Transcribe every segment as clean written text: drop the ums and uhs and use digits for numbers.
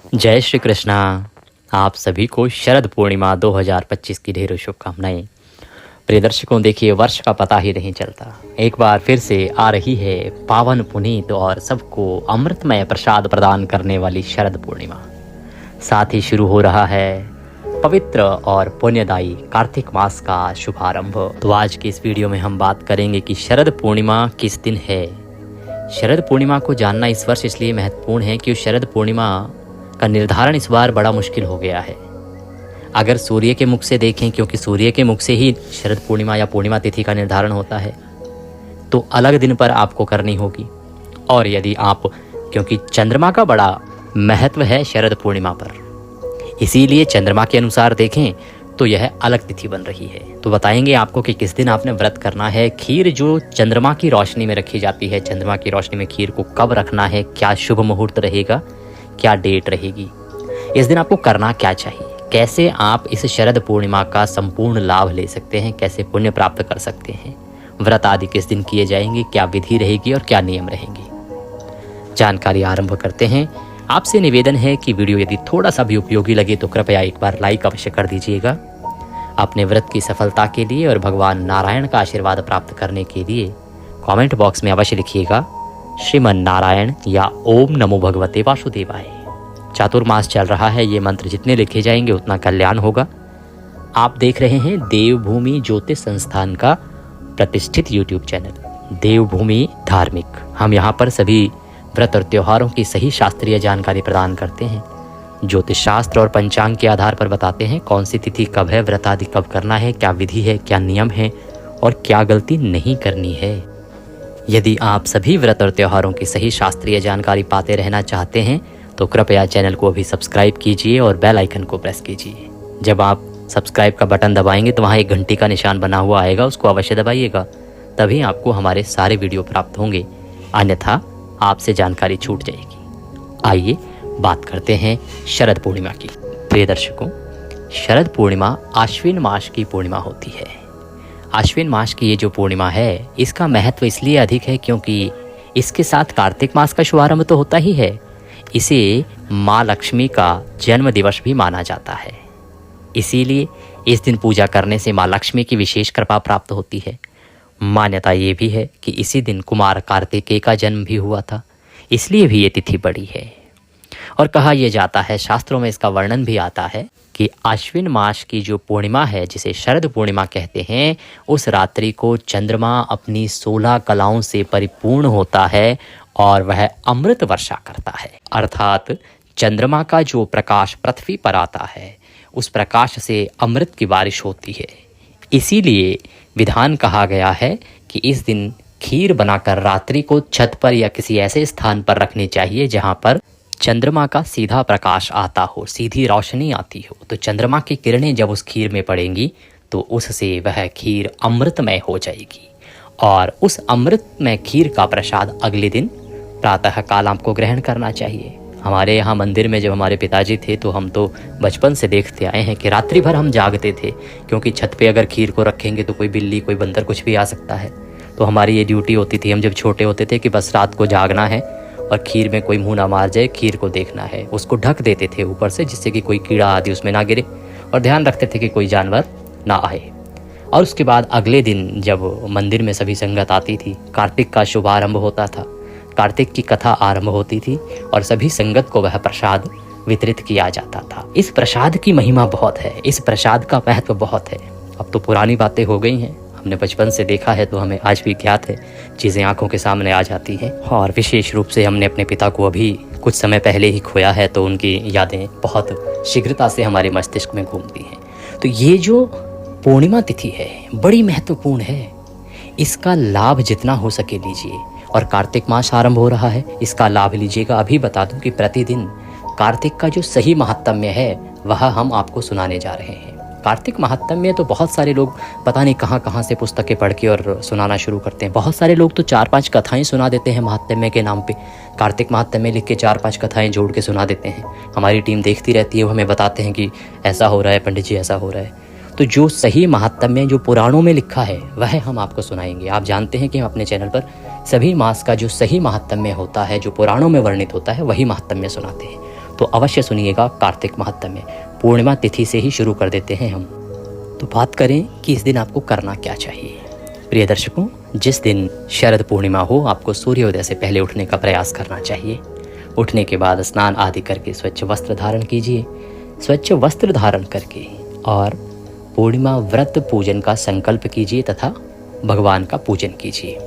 जय श्री कृष्णा। आप सभी को शरद पूर्णिमा 2025 की ढेरों शुभकामनाएं। प्रिय दर्शकों, देखिए वर्ष का पता ही नहीं चलता, एक बार फिर से आ रही है पावन पुनीत और सबको अमृतमय प्रसाद प्रदान करने वाली शरद पूर्णिमा। साथ ही शुरू हो रहा है पवित्र और पुण्यदायी कार्तिक मास का शुभारंभ। तो आज की इस वीडियो में हम बात करेंगे कि शरद पूर्णिमा किस दिन है। शरद पूर्णिमा को जानना इस वर्ष इसलिए महत्वपूर्ण है कि शरद पूर्णिमा का निर्धारण इस बार बड़ा मुश्किल हो गया है। अगर सूर्य के मुख से देखें, क्योंकि सूर्य के मुख से ही शरद पूर्णिमा या पूर्णिमा तिथि का निर्धारण होता है, तो अलग दिन पर आपको करनी होगी। और यदि आप, क्योंकि चंद्रमा का बड़ा महत्व है शरद पूर्णिमा पर, इसीलिए चंद्रमा के अनुसार देखें तो यह अलग तिथि बन रही है। तो बताएंगे आपको कि किस दिन आपने व्रत करना है। खीर जो चंद्रमा की रोशनी में रखी जाती है, चंद्रमा की रोशनी में खीर को कब रखना है, क्या शुभ मुहूर्त रहेगा, क्या डेट रहेगी, इस दिन आपको करना क्या चाहिए, कैसे आप इस शरद पूर्णिमा का संपूर्ण लाभ ले सकते हैं, कैसे पुण्य प्राप्त कर सकते हैं, व्रत आदि किस दिन किए जाएंगे, क्या विधि रहेगी और क्या नियम रहेंगे, जानकारी आरंभ करते हैं। आपसे निवेदन है कि वीडियो यदि थोड़ा सा भी उपयोगी लगे तो कृपया एक बार लाइक अवश्य कर दीजिएगा। अपने व्रत की सफलता के लिए और भगवान नारायण का आशीर्वाद प्राप्त करने के लिए कमेंट बॉक्स में अवश्य लिखिएगा श्रीमन नारायण या ओम नमो भगवते वासुदेवाय। चातुर्मास चल रहा है, ये मंत्र जितने लिखे जाएंगे उतना कल्याण होगा। आप देख रहे हैं देवभूमि ज्योतिष संस्थान का प्रतिष्ठित यूट्यूब चैनल देवभूमि धार्मिक। हम यहाँ पर सभी व्रत और त्योहारों की सही शास्त्रीय जानकारी प्रदान करते हैं। ज्योतिष शास्त्र और पंचांग के आधार पर बताते हैं कौन सी तिथि कब है, व्रत आदि कब करना है, क्या विधि है, क्या नियम है और क्या गलती नहीं करनी है। यदि आप सभी व्रत और त्योहारों की सही शास्त्रीय जानकारी पाते रहना चाहते हैं तो कृपया चैनल को अभी सब्सक्राइब कीजिए और बेल आइकन को प्रेस कीजिए। जब आप सब्सक्राइब का बटन दबाएंगे तो वहाँ एक घंटी का निशान बना हुआ आएगा, उसको अवश्य दबाइएगा, तभी आपको हमारे सारे वीडियो प्राप्त होंगे, अन्यथा आपसे जानकारी छूट जाएगी। आइए बात करते हैं शरद पूर्णिमा की। प्रिय दर्शकों, शरद पूर्णिमा आश्विन मास की पूर्णिमा होती है। आश्विन मास की ये जो पूर्णिमा है, इसका महत्व इसलिए अधिक है क्योंकि इसके साथ कार्तिक मास का शुभारंभ तो होता ही है। इसे माँ लक्ष्मी का जन्म दिवस भी माना जाता है, इसीलिए इस दिन पूजा करने से माँ लक्ष्मी की विशेष कृपा प्राप्त होती है। मान्यता ये भी है कि इसी दिन कुमार कार्तिकेय का जन्म भी हुआ था, इसलिए भी ये तिथि बड़ी है। और कहा यह जाता है, शास्त्रों में इसका वर्णन भी आता है कि आश्विन मास की जो पूर्णिमा है, जिसे शरद पूर्णिमा कहते हैं, उस रात्रि को चंद्रमा अपनी 16 कलाओं से परिपूर्ण होता है और वह अमृत वर्षा करता है। अर्थात चंद्रमा का जो प्रकाश पृथ्वी पर आता है, उस प्रकाश से अमृत की बारिश होती है। इसीलिए विधान कहा गया है कि इस दिन खीर बनाकर रात्रि को छत पर या किसी ऐसे स्थान पर रखनी चाहिए जहां पर चंद्रमा का सीधा प्रकाश आता हो, सीधी रोशनी आती हो। तो चंद्रमा की किरणें जब उस खीर में पड़ेंगी तो उससे वह खीर अमृतमय हो जाएगी और उस अमृतमय खीर का प्रसाद अगले दिन प्रातः काल आपको ग्रहण करना चाहिए। हमारे यहाँ मंदिर में जब हमारे पिताजी थे तो हम तो बचपन से देखते आए हैं कि रात्रि भर हम जागते थे, क्योंकि छत पे अगर खीर को रखेंगे तो कोई बिल्ली, कोई बंदर, कुछ भी आ सकता है। तो हमारी ये ड्यूटी होती थी, हम जब छोटे होते थे, कि बस रात को जागना है और खीर में कोई मुंह ना मार जाए, खीर को देखना है। उसको ढक देते थे ऊपर से, जिससे कि कोई कीड़ा आदि उसमें ना गिरे, और ध्यान रखते थे कि कोई जानवर ना आए। और उसके बाद अगले दिन जब मंदिर में सभी संगत आती थी, कार्तिक का शुभारंभ होता था, कार्तिक की कथा आरंभ होती थी और सभी संगत को वह प्रसाद वितरित किया जाता था। इस प्रसाद की महिमा बहुत है, इस प्रसाद का महत्व बहुत है। अब तो पुरानी बातें हो गई हैं, हमने बचपन से देखा है तो हमें आज भी ज्ञात है, चीज़ें आंखों के सामने आ जाती हैं। और विशेष रूप से हमने अपने पिता को अभी कुछ समय पहले ही खोया है, तो उनकी यादें बहुत शीघ्रता से हमारे मस्तिष्क में घूमती हैं। तो ये जो पूर्णिमा तिथि है बड़ी महत्वपूर्ण है, इसका लाभ जितना हो सके लीजिए। और कार्तिक मास आरंभ हो रहा है, इसका लाभ लीजिएगा। अभी बता दूं कि प्रतिदिन कार्तिक का जो सही महात्म्य है वह हम आपको सुनाने जा रहे हैं। कार्तिक महात्म्य तो बहुत सारे लोग पता नहीं कहाँ कहाँ से पुस्तकें पढ़ के और सुनाना शुरू करते हैं। बहुत सारे लोग तो 4-5 कथाएं सुना देते हैं महात्म्य के नाम पे, कार्तिक महात्म्य लिख के 4-5 कथाएं जोड़ के सुना देते हैं। हमारी टीम देखती रहती है, वो हमें बताते हैं कि ऐसा हो रहा है पंडित जी, ऐसा हो रहा है। तो जो सही महात्म्य जो पुराणों में लिखा है वह हम आपको सुनाएंगे। आप जानते हैं कि हम अपने चैनल पर सभी मास का जो सही महात्म्य होता है, जो पुराणों में वर्णित होता है, वही महात्म्य सुनाते हैं। तो अवश्य सुनिएगा कार्तिक महत्म में। पूर्णिमा तिथि से ही शुरू कर देते हैं हम। तो बात करें कि इस दिन आपको करना क्या चाहिए। प्रिय दर्शकों, जिस दिन शरद पूर्णिमा हो, आपको सूर्योदय से पहले उठने का प्रयास करना चाहिए। उठने के बाद स्नान आदि करके स्वच्छ वस्त्र धारण कीजिए। स्वच्छ वस्त्र धारण करके और पूर्णिमा व्रत पूजन का संकल्प कीजिए तथा भगवान का पूजन कीजिए।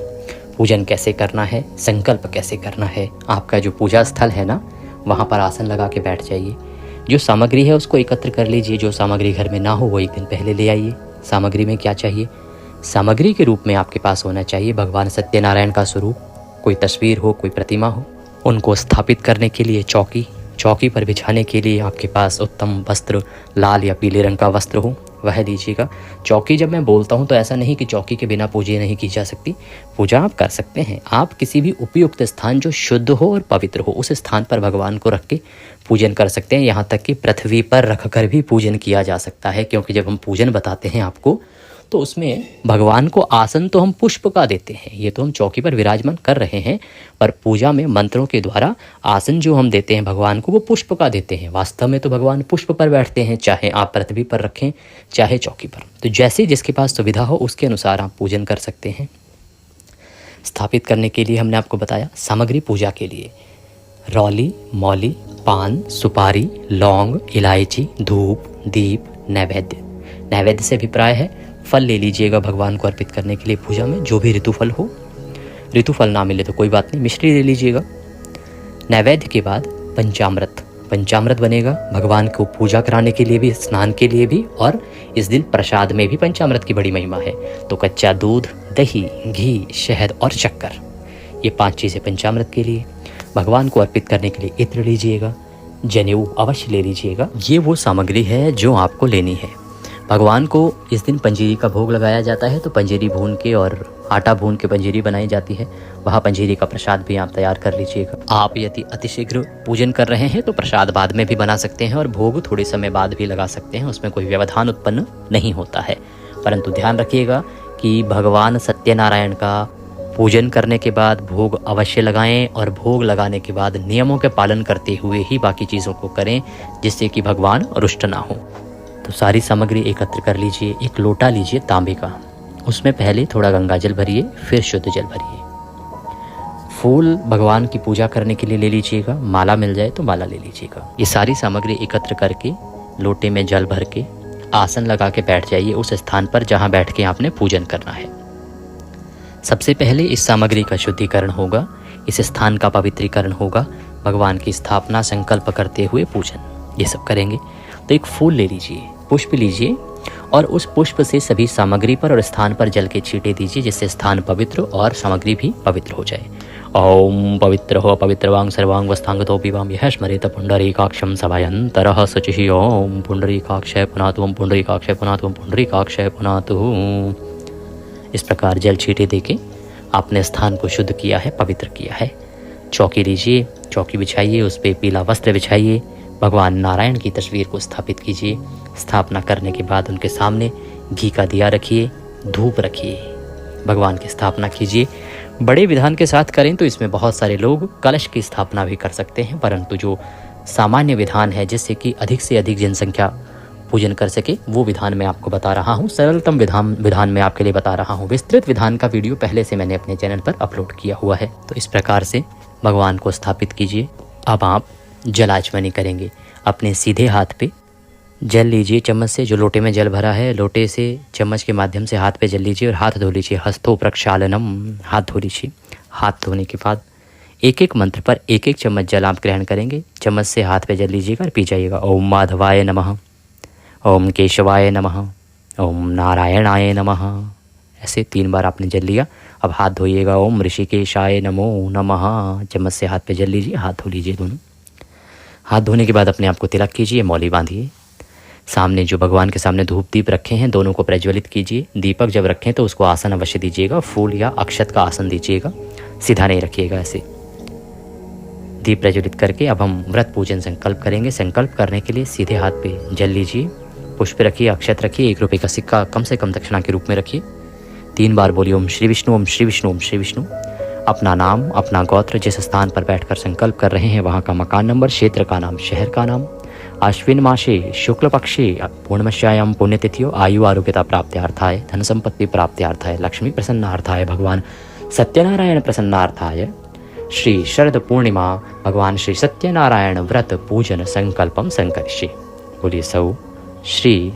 पूजन कैसे करना है, संकल्प कैसे करना है, आपका जो पूजा स्थल है ना, वहाँ पर आसन लगा के बैठ जाइए। जो सामग्री है उसको एकत्र कर लीजिए। जो सामग्री घर में ना हो वो एक दिन पहले ले आइए। सामग्री में क्या चाहिए? सामग्री के रूप में आपके पास होना चाहिए भगवान सत्यनारायण का स्वरूप, कोई तस्वीर हो, कोई प्रतिमा हो। उनको स्थापित करने के लिए चौकी पर बिछाने के लिए आपके पास उत्तम वस्त्र, लाल या पीले रंग का वस्त्र हो, वह लीजिएगा। चौकी जब मैं बोलता हूँ तो ऐसा नहीं कि चौकी के बिना पूजा नहीं की जा सकती। पूजा आप कर सकते हैं। आप किसी भी उपयुक्त स्थान जो शुद्ध हो और पवित्र हो, उस स्थान पर भगवान को रख के पूजन कर सकते हैं। यहाँ तक कि पृथ्वी पर रख कर भी पूजन किया जा सकता है, क्योंकि जब हम पूजन बताते हैं आपको तो उसमें भगवान को आसन तो हम पुष्प का देते हैं, ये तो हम चौकी पर विराजमान कर रहे हैं, पर पूजा में मंत्रों के द्वारा आसन जो हम देते हैं भगवान को वो पुष्प का देते हैं। वास्तव में तो भगवान पुष्प पर बैठते हैं, चाहे आप पृथ्वी पर रखें चाहे चौकी पर। तो जैसे जिसके पास सुविधा हो उसके अनुसार आप पूजन कर सकते हैं। स्थापित करने के लिए हमने आपको बताया सामग्री पूजा के लिए रौली, मौली, पान, सुपारी, लौंग, इलायची, धूप, दीप, नैवेद्य। नैवेद्य से अभिप्राय है फल ले लीजिएगा भगवान को अर्पित करने के लिए पूजा में, जो भी ऋतुफल हो। ऋतुफल ना मिले तो कोई बात नहीं, मिश्री ले लीजिएगा। नैवेद्य के बाद पंचामृत बनेगा भगवान को पूजा कराने के लिए भी, स्नान के लिए भी, और इस दिन प्रसाद में भी पंचामृत की बड़ी महिमा है। तो कच्चा दूध, दही, घी, शहद और शक्कर, ये 5 चीज़ें पंचामृत के लिए। भगवान को अर्पित करने के लिए इत्र लीजिएगा, जनेऊ अवश्य ले लीजिएगा। ये वो सामग्री है जो आपको लेनी है। भगवान को इस दिन पंजीरी का भोग लगाया जाता है, तो पंजीरी भून के और आटा भून के पंजीरी बनाई जाती है। वहाँ पंजीरी का प्रसाद भी आप तैयार कर लीजिएगा। आप यदि अतिशीघ्र पूजन कर रहे हैं तो प्रसाद बाद में भी बना सकते हैं और भोग थोड़े समय बाद भी लगा सकते हैं, उसमें कोई व्यवधान उत्पन्न नहीं होता है। परंतु ध्यान रखिएगा कि भगवान सत्यनारायण का पूजन करने के बाद भोग अवश्य लगाएं, और भोग लगाने के बाद नियमों के पालन करते हुए ही बाकी चीज़ों को करें, जिससे कि भगवान रुष्ट ना हो। तो सारी सामग्री एकत्र कर लीजिए। एक लोटा लीजिए तांबे का, उसमें पहले थोड़ा गंगा जल भरिए, फिर शुद्ध जल भरिए। फूल भगवान की पूजा करने के लिए ले लीजिएगा, माला मिल जाए तो माला ले लीजिएगा। ये सारी सामग्री एकत्र करके लोटे में जल भर के आसन लगा के बैठ जाइए उस स्थान पर जहाँ बैठ के आपने पूजन करना है। सबसे पहले इस सामग्री का शुद्धिकरण होगा, इस स्थान का पवित्रीकरण होगा, भगवान की स्थापना संकल्प करते हुए पूजन, ये सब करेंगे। तो एक फूल ले लीजिए, पुष्प लीजिए, और उस पुष्प से सभी सामग्री पर और स्थान पर जल के छींटे दीजिए, जिससे स्थान पवित्र और सामग्री भी पवित्र हो जाए। ओम पवित्र हो पवित्रवांग सर्वांग वस्तांगतो पिबाम यह स्मरेत पुंडरीकाक्षम सभायंतरः शुचिः। ओम पुंडरीकाक्षय पुनातु, ओम पुंडरीकाक्षय पुनातु, ओम पुंडरीकाक्षय पुनातु। इस प्रकार जल छींटे देके आपने स्थान को शुद्ध किया है, पवित्र किया है। चौकी लीजिए, चौकी बिछाइए, उस पर पीला वस्त्र बिछाइए, भगवान नारायण की तस्वीर को स्थापित कीजिए। स्थापना करने के बाद उनके सामने घी का दिया रखिए, धूप रखिए, भगवान की स्थापना कीजिए। बड़े विधान के साथ करें तो इसमें बहुत सारे लोग कलश की स्थापना भी कर सकते हैं, परंतु जो सामान्य विधान है जिससे कि अधिक से अधिक जनसंख्या पूजन कर सके, वो विधान मैं आपको बता रहा हूँ। सरलतम विधान मैं आपके लिए बता रहा हूँ। विस्तृत विधान का वीडियो पहले से मैंने अपने चैनल पर अपलोड किया हुआ है। तो इस प्रकार से भगवान को स्थापित कीजिए। अब आप जलाचमनी करेंगे। अपने सीधे हाथ पे जल लीजिए चम्मच से, जो लोटे में जल भरा है लोटे से चम्मच के माध्यम से हाथ पे जल लीजिए और हाथ धो लीजिए। हस्तो प्रक्षालनम, हाथ धो लीजिए। हाथ धोने के बाद एक एक मंत्र पर एक एक चम्मच जल आप ग्रहण करेंगे। चम्मच से हाथ पे जल लीजिएगा और पी जाइएगा। ओम माधवाय नमः, ओम केशवाय नमः, ओम नारायणाय नमः। ऐसे 3 बार आपने जल लिया। अब हाथ धोइएगा। ओम ऋषिकेशाय नमो नमः। चम्मच से हाथ पे जल लीजिए, हाथ धो लीजिए दोनों। हाथ धोने के बाद अपने आप को तिलक कीजिए, मौली बांधिए। सामने जो भगवान के सामने धूप दीप रखे हैं दोनों को प्रज्वलित कीजिए। दीपक जब रखें तो उसको आसन अवश्य दीजिएगा, फूल या अक्षत का आसन दीजिएगा, सीधा नहीं रखिएगा। ऐसे दीप प्रज्वलित करके अब हम व्रत पूजन संकल्प करेंगे। संकल्प करने के लिए सीधे हाथ पे जल लीजिए, पुष्प रखिए, अक्षत रखिए, 1 रुपये का सिक्का कम से कम दक्षिणा के रूप में रखिए। 3 बार बोलिए ओम श्री विष्णु, ओम श्री विष्णु, ओम श्री विष्णु। अपना नाम, अपना गोत्र, जिस स्थान पर बैठकर संकल्प कर रहे हैं वहाँ का मकान नंबर, क्षेत्र का नाम, शहर का नाम, आश्विन मासे शुक्ल पक्षे पूर्णमस्यायाम पुण्यतिथियों आयु आरोग्यता प्राप्त्यार्थाय, धन संपत्ति प्राप्त्यार्थाय, लक्ष्मी प्रसन्नार्थाय, भगवान सत्यनारायण प्रसन्नार्थाय, श्री शरद पूर्णिमा भगवान श्री सत्यनारायण व्रत पूजन संकल्पम संकरिष्ये। बोलिए सौ श्री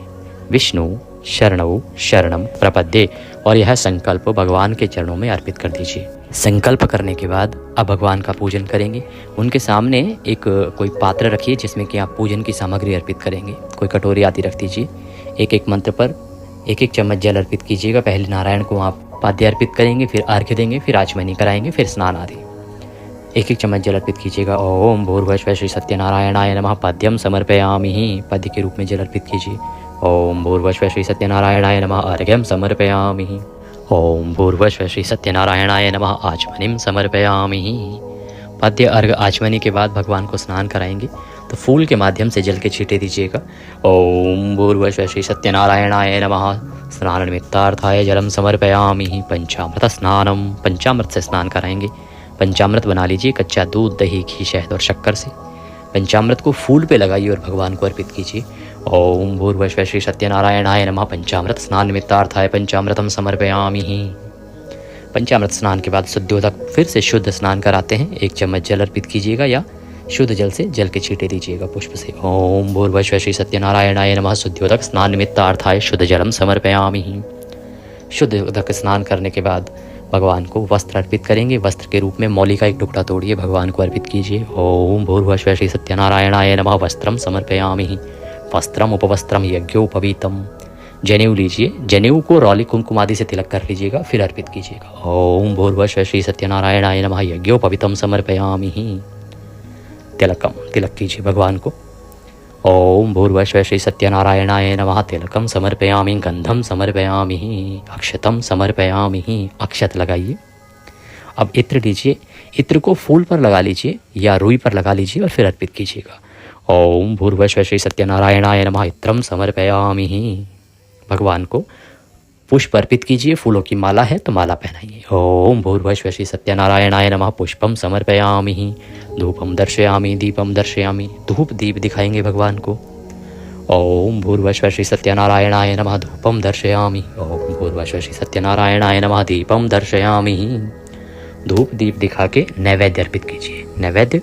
विष्णु शरणौ शरणम प्रपद्ये। और यह संकल्प भगवान के चरणों में अर्पित कर दीजिए। संकल्प करने के बाद अब भगवान का पूजन करेंगे। उनके सामने एक कोई पात्र रखिए जिसमें कि आप पूजन की सामग्री अर्पित करेंगे। कोई कटोरी आदि रख दीजिए। एक एक मंत्र पर एक एक चम्मच जल अर्पित कीजिएगा। पहले नारायण को आप पाद्य अर्पित करेंगे, फिर अर्घ्य देंगे, फिर आचमनी कराएंगे, फिर स्नान आदि। एक एक चम्मच जल अर्पित कीजिएगा। ओम भूर्भुवः श्री सत्यनारायणाय नमः पद्यम समर्पयामि। पद्य के रूप में जल अर्पित कीजिए। ओम भूर्भुवः श्री सत्यनारायणाय नमः अर्घ्यम समर्पयामि। ओम भूर्भुवः श्री सत्यनारायणाय नमः आचमनीं समर्पयामि। पद्य अर्घ आचमनी के बाद भगवान को स्नान कराएंगे तो फूल के माध्यम से जल के छींटे दीजिएगा। ओम भूर्भुवः श्री सत्यनारायणाय नमः स्नान निमित्तार्थाय जलम समर्पयामि। पंचामृत स्नानम, पंचामृत से स्नान कराएंगे। पंचामृत बना लीजिए कच्चा दूध, दही, घी, शहद और शक्कर से। पंचामृत को फूल पे लगाइए और भगवान को अर्पित कीजिए। ओम भूर्भुवः श्री सत्यनारायणाय नमः पंचामृत स्नान निमित्तार्थाय पंचामृतम समर्पयामि। पंचामृत स्नान के बाद शुद्धोदक, फिर से शुद्ध स्नान कराते हैं। एक चम्मच जल अर्पित कीजिएगा या शुद्ध जल से जल के छींटे दीजिएगा पुष्प से। ओम भूर्भुवः श्री सत्यनारायणाय नमः शुद्धोदक स्नान निमित्तार्थाय शुद्ध जलम समर्पयामि। शुद्धोदक स्नान करने के बाद भगवान को वस्त्र अर्पित करेंगे। वस्त्र के रूप में मौली का एक टुकड़ा तोड़िए, भगवान को अर्पित कीजिए। ओम भूर्भुवः श्री सत्यनारायणाय नमः वस्त्रम समर्पयामि। वस्त्रम उपवस्त्रम यज्ञोपवीतम। जनेऊ लीजिए, जनेऊ को रौली कुमकुम आदि से तिलक कर लीजिएगा, फिर अर्पित कीजिएगा। ओम भूर्भुवः श्री सत्यनारायणाय नमः यज्ञोपवीतम समर्पयामि। तिलकम, तिलक कीजिए भगवान को। ओम भूर्भुवः श्री सत्यनारायणाय नमः तिलकम समर्पयामि। गंधम समर्पयामि। अक्षतम समर्पयामि। अक्षत लगाइए। अब इत्र लीजिए, इत्र को फूल पर लगा लीजिए या रुई पर लगा लीजिए और फिर अर्पित कीजिएगा। ओम भूर्भुवः श्री सत्यनारायणाय नमः इत्रम समर्पयामि। भगवान को पुष्प अर्पित कीजिए। फूलों की माला है तो माला पहनाइए। ओम भूर्भुवः श्री सत्यनारायणाय नमः पुष्पम समर्पयामि। धूपम दर्शयामि, दीपम दर्शयामि। धूप दीप दिखाएंगे भगवान को। ओम भूर्भुवः श्री सत्यनारायणाय नमः धूपम दर्शयामि। ओम भूर्भुवः श्री सत्यनारायणाय नमः दीपम दर्शयामि। धूप दीप दिखा के नैवेद्य अर्पित कीजिए। नैवेद्य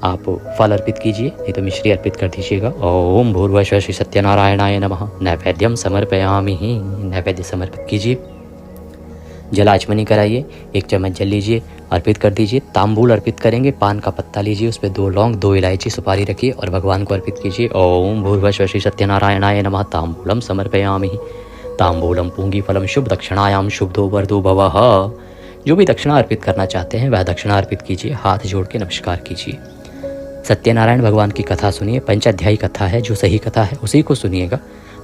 आप फल अर्पित कीजिए, नहीं तो मिश्री अर्पित कर दीजिएगा। ओम भूर्भुवः श्री सत्यनारायणाय नमः नैवेद्यम समर्पयामि। नैवेद्य समर्पित कीजिए। जलाचमनी कराइए। एक चम्मच जल लीजिए, अर्पित कर दीजिए। तांबूल अर्पित करेंगे। पान का पत्ता लीजिए, उस पर 2 लौंग, 2 इलायची, सुपारी रखिए और भगवान को अर्पित कीजिए। ओम भूर्भुवः श्री सत्यनारायणाय नमः तांबूलम समर्पयामि। तांबूलम पूंगी फलम शुभ दक्षिणायाम शुभदो वरदो भवः। जो भी दक्षिणा अर्पित करना चाहते हैं वह दक्षिणा अर्पित कीजिए। हाथ जोड़ के नमस्कार कीजिए। सत्यनारायण भगवान की कथा सुनिए। पंचाध्यायी कथा है, जो सही कथा है उसी को सुनिएगा।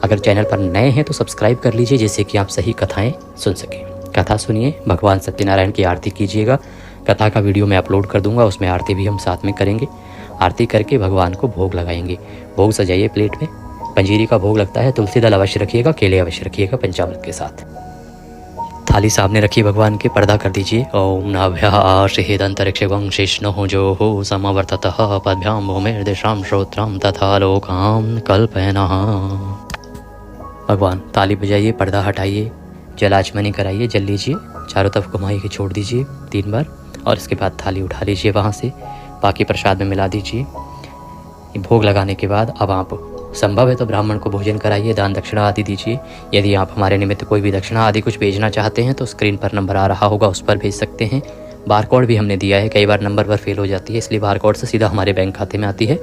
अगर चैनल पर नए हैं तो सब्सक्राइब कर लीजिए जिससे कि आप सही कथाएं सुन सकें। कथा सुनिए, भगवान सत्यनारायण की आरती कीजिएगा। कथा का वीडियो मैं अपलोड कर दूंगा, उसमें आरती भी हम साथ में करेंगे। आरती करके भगवान को भोग लगाएंगे। भोग सजाइए प्लेट में। पंजीरी का भोग लगता है, तुलसी दल अवश्य रखिएगा, केले अवश्य रखिएगा पंचामृत के साथ। थाली सामने रखिए भगवान के, पर्दा कर दीजिए। ओम नाभ्यः आश्रिहेदन्तरिक्षं शेषणो जो हो समवर्ततः पद्भ्यां भूमिर्दिशां श्रोत्रं तथा लोकां कल्पयनः। भगवान ताली बजाइए, पर्दा हटाइए, जलाचमनी कराइए, जल लीजिए, चारों तरफ घुमाइए के छोड़ दीजिए 3 बार और इसके बाद थाली उठा लीजिए वहाँ से, बाकी प्रसाद में मिला दीजिए। भोग लगाने के बाद अब आप संभव है तो ब्राह्मण को भोजन कराइए, दान दक्षिणा आदि दीजिए। यदि आप हमारे निमित्त कोई भी दक्षिणा आदि कुछ भेजना चाहते हैं तो स्क्रीन पर नंबर आ रहा होगा, उस पर भेज सकते हैं। बार कोड भी हमने दिया है, कई बार नंबर पर फेल हो जाती है, इसलिए बार कोड से सीधा हमारे बैंक खाते में आती है,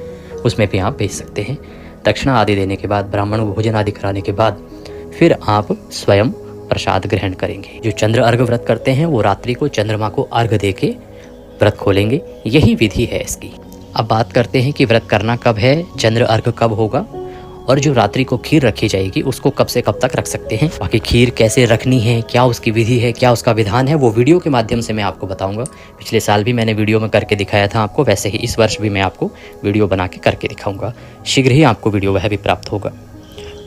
उसमें भी आप भेज सकते हैं। दक्षिणा आदि देने के बाद, ब्राह्मण को भोजन आदि कराने के बाद फिर आप स्वयं प्रसाद ग्रहण करेंगे। जो चंद्र अर्घ व्रत करते हैं वो रात्रि को चंद्रमा को अर्घ दे के व्रत खोलेंगे। यही विधि है इसकी। अब बात करते हैं कि व्रत करना कब है, चंद्र अर्घ कब होगा और जो रात्रि को खीर रखी जाएगी उसको कब से कब तक रख सकते हैं। बाकी खीर कैसे रखनी है, क्या उसकी विधि है, क्या उसका विधान है, वो वीडियो के माध्यम से मैं आपको बताऊंगा। पिछले साल भी मैंने वीडियो में करके दिखाया था आपको, वैसे ही इस वर्ष भी मैं आपको वीडियो बना के करके दिखाऊंगा। शीघ्र ही आपको वीडियो वह भी प्राप्त होगा।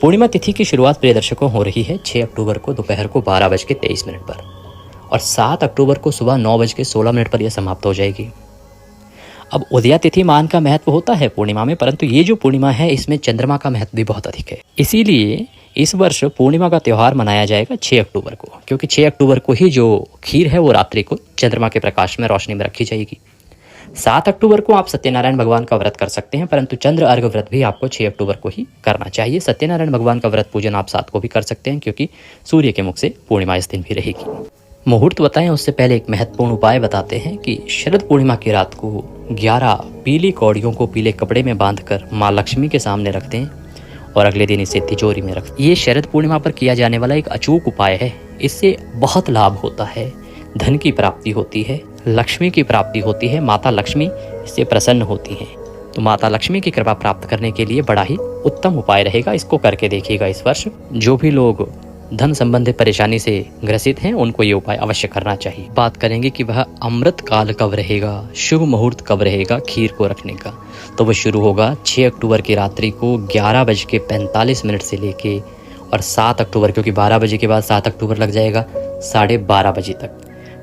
पूर्णिमा तिथि की शुरुआत प्रिय दर्शकों हो रही है 6 अक्टूबर को दोपहर को 12:23 पर और 7 अक्टूबर को सुबह 9:16 पर यह समाप्त हो जाएगी। अब उदया तिथि मान का महत्व होता है पूर्णिमा में, परंतु ये जो पूर्णिमा है इसमें चंद्रमा का महत्व भी बहुत अधिक है। इसीलिए इस वर्ष पूर्णिमा का त्यौहार मनाया जाएगा 6 अक्टूबर को, क्योंकि 6 अक्टूबर को ही जो खीर है वो रात्रि को चंद्रमा के प्रकाश में रोशनी में रखी जाएगी। 7 अक्टूबर को आप सत्यनारायण भगवान का व्रत कर सकते हैं, परंतु चंद्र अर्घ व्रत भी आपको 6 अक्टूबर को ही करना चाहिए। सत्यनारायण भगवान का व्रत पूजन आप 7 को भी कर सकते हैं, क्योंकि सूर्य के मुख से पूर्णिमा इस दिन भी रहेगी। मुहूर्त बताएं उससे पहले एक महत्वपूर्ण उपाय बताते हैं कि शरद पूर्णिमा की रात को 11 पीली कौड़ियों को पीले कपड़े में बांधकर माँ लक्ष्मी के सामने रख दें और अगले दिन इसे तिजोरी में रख दें। ये शरद पूर्णिमा पर किया जाने वाला एक अचूक उपाय है। इससे बहुत लाभ होता है, धन की प्राप्ति होती है, लक्ष्मी की प्राप्ति होती है, माता लक्ष्मी इससे प्रसन्न होती हैं। तो माता लक्ष्मी की कृपा प्राप्त करने के लिए बड़ा ही उत्तम उपाय रहेगा, इसको करके देखिएगा इस वर्ष। जो भी लोग धन संबंधित परेशानी से ग्रसित हैं उनको ये उपाय अवश्य करना चाहिए। बात करेंगे कि वह अमृत काल कब रहेगा, शुभ मुहूर्त कब रहेगा खीर को रखने का, तो वह शुरू होगा 6 अक्टूबर की रात्रि को 11:45 से लेके और 7 अक्टूबर, क्योंकि 12 बजे के बाद 7 अक्टूबर लग जाएगा, 12:30 बजे तक।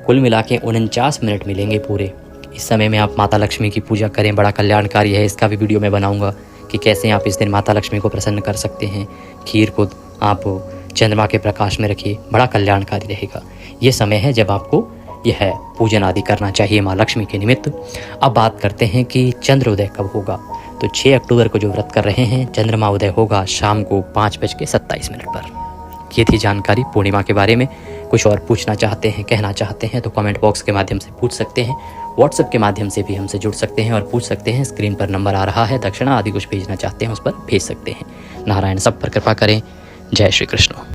कुल मिला के 49 मिनट मिलेंगे पूरे। इस समय में आप माता लक्ष्मी की पूजा करें, बड़ा कल्याणकारी है। इसका भी वीडियो मैं बनाऊंगा कि कैसे आप इस दिन माता लक्ष्मी को प्रसन्न कर सकते हैं। खीर को आप चंद्रमा के प्रकाश में रखिए, बड़ा कल्याणकारी रहेगा। ये समय है जब आपको यह पूजन आदि करना चाहिए माँ लक्ष्मी के निमित्त। अब बात करते हैं कि चंद्रोदय कब होगा। तो 6 अक्टूबर को जो व्रत कर रहे हैं, चंद्रमा उदय होगा शाम को 5:27 पर। ये थी जानकारी पूर्णिमा के बारे में। कुछ और पूछना चाहते हैं, कहना चाहते हैं तो कमेंट बॉक्स के माध्यम से पूछ सकते हैं। व्हाट्सएप के माध्यम से भी हमसे जुड़ सकते हैं और पूछ सकते हैं। स्क्रीन पर नंबर आ रहा है, दक्षिणा आदि कुछ भेजना चाहते हैं उस पर भेज सकते हैं। नारायण सब पर कृपा करें। जय श्री कृष्ण।